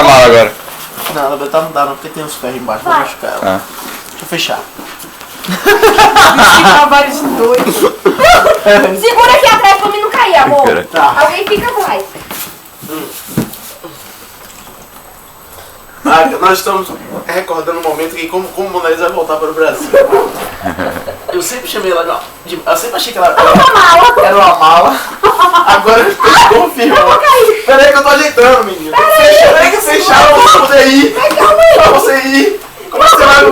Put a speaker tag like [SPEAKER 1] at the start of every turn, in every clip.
[SPEAKER 1] mala agora.
[SPEAKER 2] Não, ela vai estar não dá não, porque tem uns ferros embaixo, vou machucar ela.
[SPEAKER 1] Ah.
[SPEAKER 2] Deixa eu fechar.
[SPEAKER 3] Vários doidos.
[SPEAKER 4] Segura aqui atrás pra mim não cair, amor.
[SPEAKER 2] Tá.
[SPEAKER 4] Alguém fica atrás.
[SPEAKER 2] Nós estamos recordando um momento que como Mona Lisa vai voltar para o Brasil. Eu sempre chamei ela eu sempre achei que ela era uma mala. Agora eu confirmo. Peraí que eu tô ajeitando, menino. Peraí que fechar pra você ir. Pra você ir. Como você vai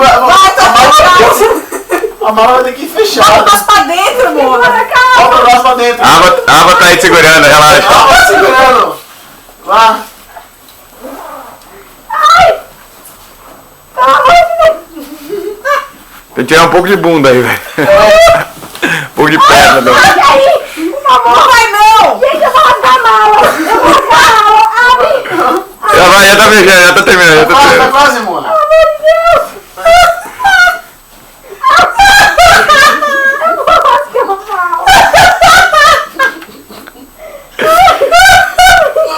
[SPEAKER 2] a mala vai ter que ir fechada.
[SPEAKER 3] Bota pra dentro, Mona.
[SPEAKER 2] Bota o braço pra dentro.
[SPEAKER 1] A Ava tá aí segurando, relaxa.
[SPEAKER 2] Vai segurando. Vá.
[SPEAKER 1] Tem que tirar um pouco de bunda aí, velho. Um pouco de perna, meu.
[SPEAKER 4] Sai daí, por favor.
[SPEAKER 3] Não vai não.
[SPEAKER 4] Gente, eu vou rasgar a mala. Eu vou rasgar a mala. Abre.
[SPEAKER 1] Já vai, já tá fechando, já tá terminando, já tá
[SPEAKER 2] Tá
[SPEAKER 1] terminando.
[SPEAKER 2] quase, Mona.
[SPEAKER 4] Pelo amor de Deus. Eu vou rasgar a mala.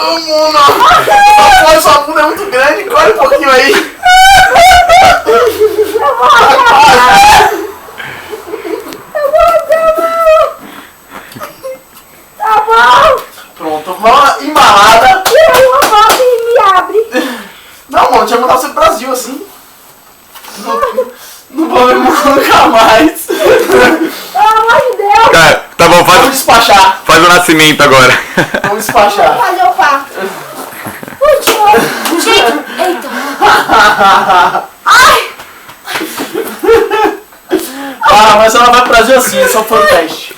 [SPEAKER 2] Ô, Mona. A sua bunda é muito grande. Corre um pouquinho aí.
[SPEAKER 4] Eu vou rasgar a mala. Tá bom.
[SPEAKER 2] Pronto, mala embalada.
[SPEAKER 4] Tira uma foto e me abre.
[SPEAKER 2] Não, mano, tinha mandado você pro Brasil assim. Não vou ver nunca mais.
[SPEAKER 4] Pelo amor de Deus.
[SPEAKER 1] Tá bom,
[SPEAKER 2] Vamos despachar.
[SPEAKER 1] faz o nascimento agora.
[SPEAKER 2] Vamos despachar.
[SPEAKER 4] Vou fazer o parto. Gente, eita. Ai.
[SPEAKER 2] Ah, mas ela vai pro Brasil assim, é só foi um teste.